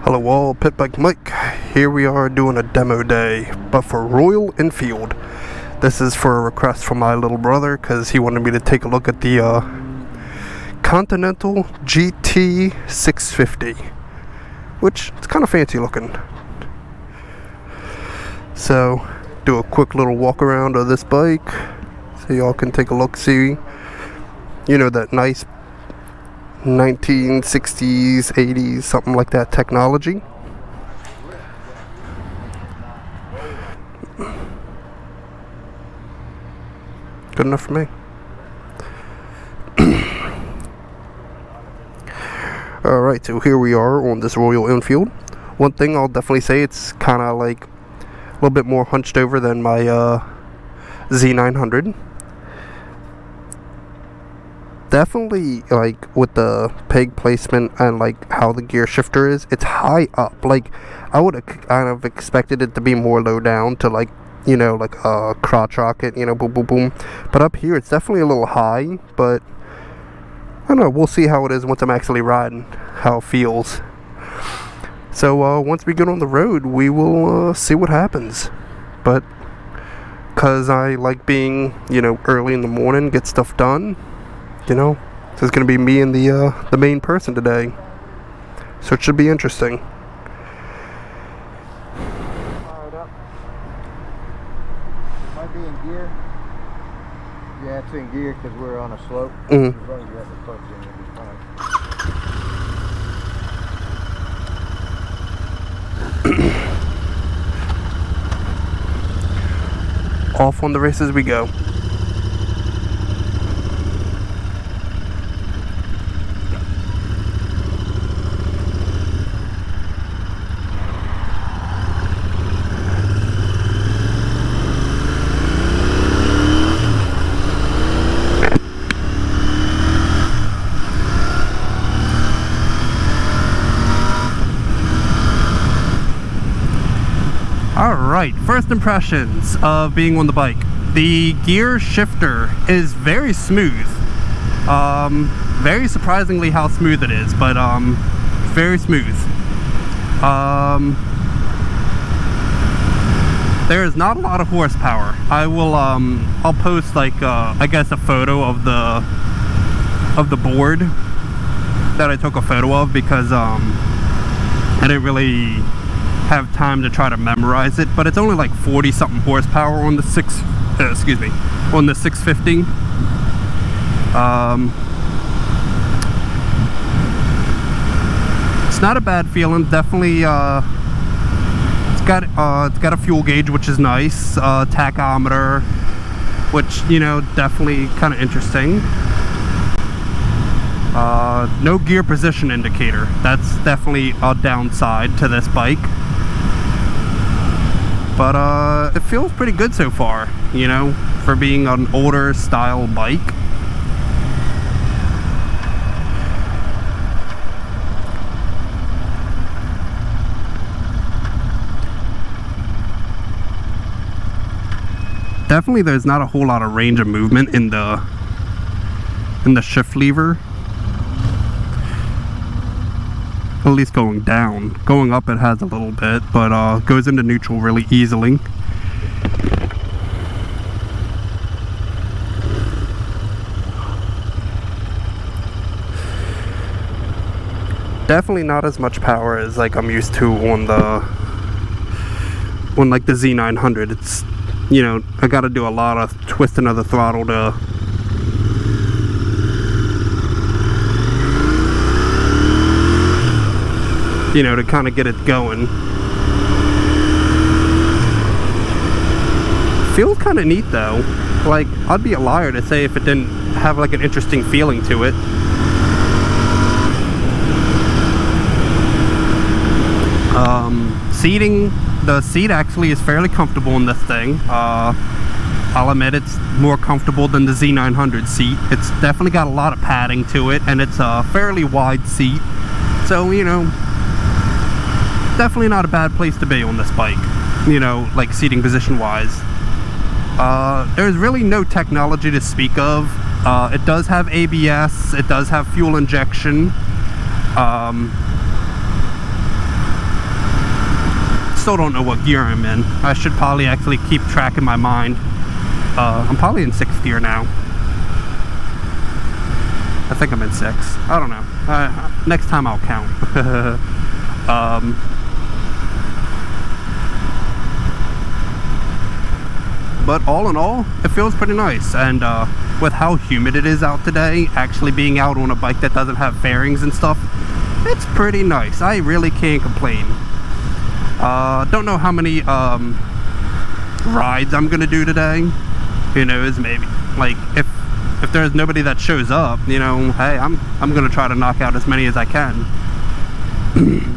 Hello all, Pit Bike Mike. Here we are doing a demo day, but for Royal Enfield. This is for a request from my little brother because he wanted me to take a look at the Continental GT 650, which is kind of fancy looking. So, do a quick little walk around of this bike so y'all can take a look, see, you know, that nice 1960s, 80s, something like that technology. Good enough for me. Alright, so here we are on this Royal Enfield. One thing I'll definitely say, it's kind of like a little bit more hunched over than my Z900. Definitely, like, with the peg placement and like how the gear shifter is, it's high up. Like, I would have kind of expected it to be more low down to, like, you know, like a crotch rocket, you know, boom boom boom. But up here it's definitely a little high, but I don't know, we'll see how it is once I'm actually riding, how it feels. So once we get on the road, we will see what happens. But because I like being, you know, early in the morning, get stuff done, you know, so it's going to be me and the main person today. So it should be interesting. Fired up. It might be in gear. Yeah, it's in gear because we're on a slope. Mm-hmm. As long as you have the clutch in, it'll be fine. Off on the races we go. Alright, first impressions of being on the bike. The gear shifter is very smooth. Very surprisingly how smooth it is, but very smooth. There is not a lot of horsepower. I will I'll post, like, I guess a photo of the board that I took a photo of because I didn't really have time to try to memorize it, but it's only like 40 something horsepower on the on the 650. It's not a bad feeling. Definitely it's got a fuel gauge, which is nice, tachometer, which, you know, definitely kind of interesting. No gear position indicator. That's definitely a downside to this bike. But it feels pretty good so far, you know, for being an older style bike. Definitely there's not a whole lot of range of movement in the shift lever. At least going down. Going up it has a little bit, but goes into neutral really easily. Definitely not as much power as like I'm used to on like the Z900. It's, you know, I gotta do a lot of twisting of the throttle to kind of get it going. Feels kind of neat though. Like, I'd be a liar to say if it didn't have like an interesting feeling to it. Seating, the seat actually is fairly comfortable in this thing. I'll admit it's more comfortable than the Z900 seat. It's definitely got a lot of padding to it, and it's a fairly wide seat. So, you know, definitely not a bad place to be on this bike, you know, like seating position wise. There's really no technology to speak of. It does have ABS, it does have fuel injection. still don't know what gear I'm in. I should probably actually keep track in my mind. I'm probably in 6th gear now. I think I'm in 6. I don't know. Next time I'll count. But all in all, it feels pretty nice. And with how humid it is out today, actually being out on a bike that doesn't have fairings and stuff, it's pretty nice. I really can't complain. Don't know how many rides I'm gonna do today. Who knows? Maybe like if there's nobody that shows up, you know, hey, I'm gonna try to knock out as many as I can,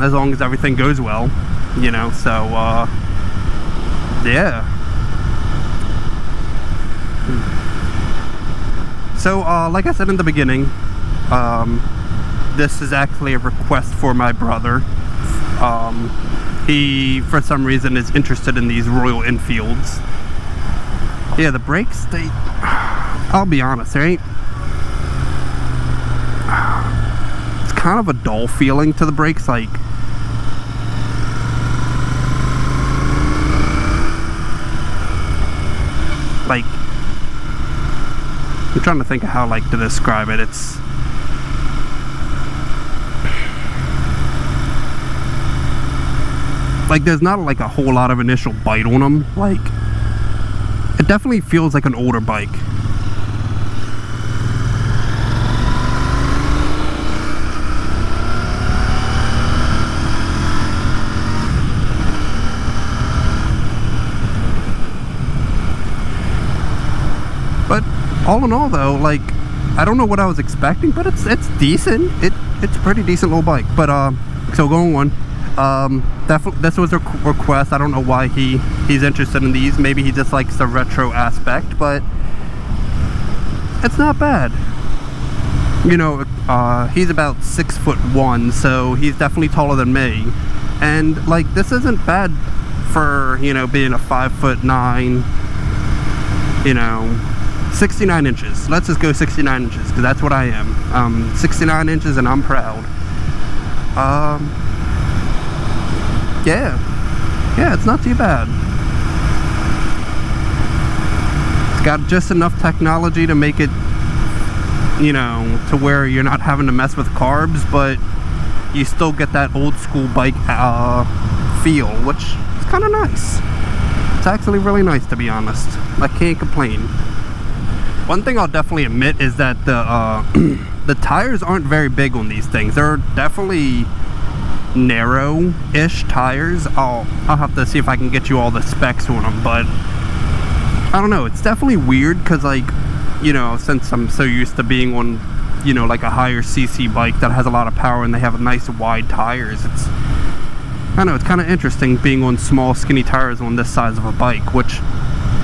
as long as everything goes well, you know. So yeah. So like I said in the beginning, this is actually a request for my brother. He, for some reason, is interested in these Royal Enfields. Yeah, the brakes, I'll be honest, they ain't... It's kind of a dull feeling to the brakes, like... I'm trying to think of how, like, to describe it. It's... like, there's not like a whole lot of initial bite on them. Like, it definitely feels like an older bike. But all in all, though, like, I don't know what I was expecting, but it's decent. It's a pretty decent little bike. But so going on. This was a request. I don't know why he's interested in these. Maybe he just likes the retro aspect, but it's not bad. You know, he's about 6'1", so he's definitely taller than me. And like, this isn't bad for, you know, being a 5'9", you know, 69 inches. Let's just go 69 inches, because that's what I am. 69 inches and I'm proud. Yeah, it's not too bad. It's got just enough technology to make it, you know, to where you're not having to mess with carbs, but you still get that old school bike feel, which is kind of nice. It's actually really nice, to be honest. I can't complain. One thing I'll definitely admit is that the tires aren't very big on these things. They're definitely narrow-ish tires. I'll have to see if I can get you all the specs on them, but I don't know, it's definitely weird, because, like, you know, since I'm so used to being on, you know, like a higher cc bike that has a lot of power and they have nice wide tires, I don't know, it's kind of interesting being on small skinny tires on this size of a bike, which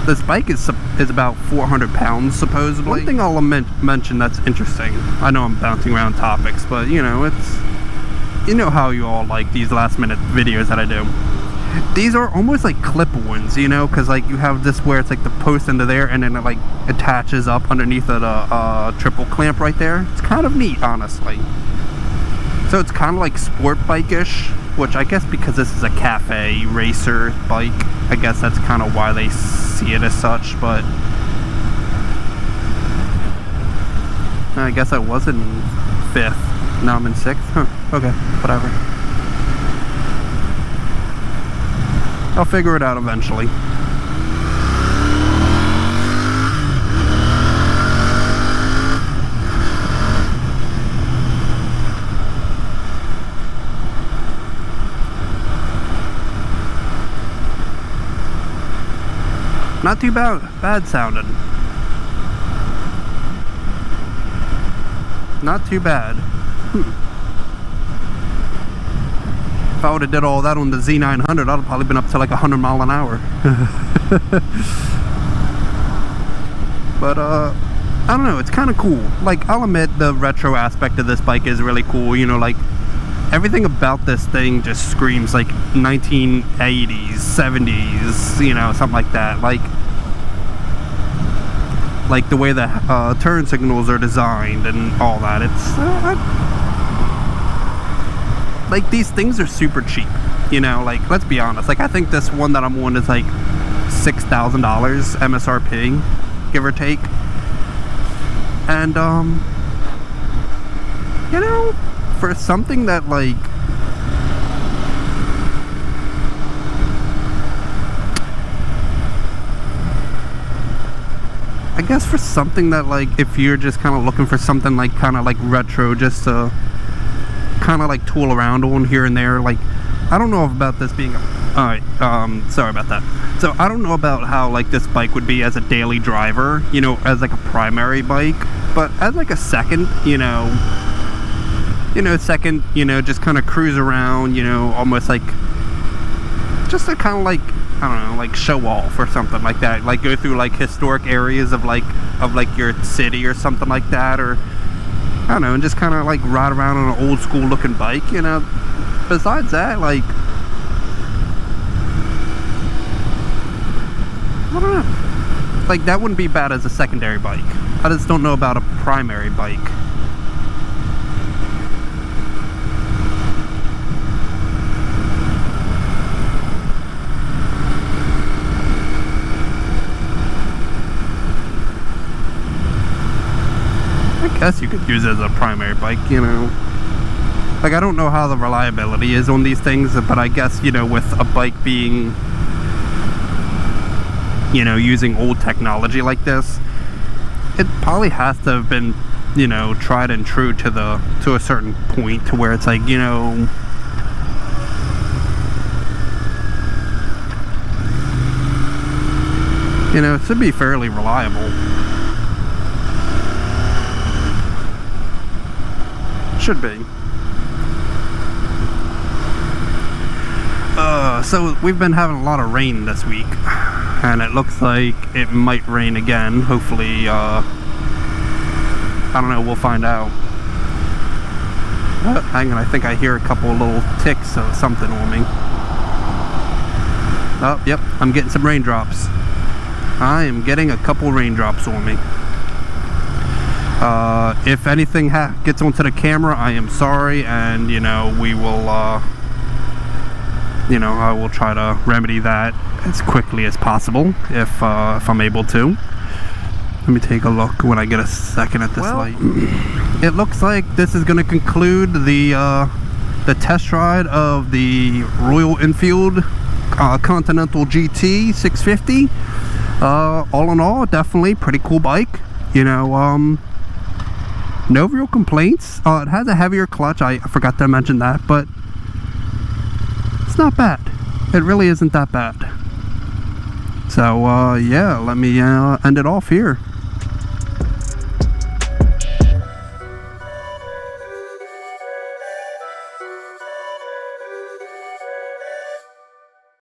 this bike is about 400 pounds supposedly. One thing I'll mention that's interesting, I know I'm bouncing around topics, but you know, you know how you all like these last minute videos that I do. These are almost like clip-ons, you know, because like you have this where it's like the post into there and then it like attaches up underneath the triple clamp right there. It's kind of neat, honestly. So it's kind of like sport bike-ish, which I guess because this is a cafe racer bike, I guess that's kind of why they see it as such, but I guess I was in 5th. Now I'm in 6th? Huh, okay, whatever. I'll figure it out eventually. Not too bad sounding. Not too bad. If I would have did all that on the Z900, I'd have probably been up to like 100 mile an hour. But I don't know, it's kind of cool. Like, I'll admit the retro aspect of this bike is really cool. You know, like, everything about this thing just screams like 1980s, 70s, you know, something like that. Like the way the turn signals are designed and all that. It's like, these things are super cheap. You know, like, let's be honest. Like, I think this one that I'm on is like $6,000 MSRP, give or take. And you know, for something that, like, I guess for something that, like, if you're just kind of looking for something like kind of like retro, just to kind of like tool around on here and there, like, I don't know about this being alright, sorry about that. So I don't know about how, like, this bike would be as a daily driver, you know, as like a primary bike, but as like a second, second, just kind of cruise around, almost like, just to kind of like, I don't know, like show off or something like that, like go through like historic areas of like your city or something like that, or I don't know, and just kind of like ride around on an old school looking bike, Besides that, like, I don't know, like, that wouldn't be bad as a secondary bike. I just don't know about a primary bike. I guess you could use it as a primary bike, Like, I don't know how the reliability is on these things, but I guess, with a bike being, using old technology like this, it probably has to have been, tried and true to a certain point, to where it's like, it should be fairly reliable. Should be. So we've been having a lot of rain this week, and it looks like it might rain again. Hopefully, I don't know, we'll find out. Hang on, I think I hear a couple little ticks of something on me. Oh, yep, I'm getting some raindrops. I am getting a couple raindrops on me. If anything gets onto the camera, I am sorry, and we will I will try to remedy that as quickly as possible if I'm able to. Let me take a look when I get a second at this light. It looks like this is going to conclude the test ride of the Royal Enfield Continental GT 650. All in all, definitely pretty cool bike. No real complaints. It has a heavier clutch. I forgot to mention that, but it's not bad. It really isn't that bad. So yeah, let me end it off here.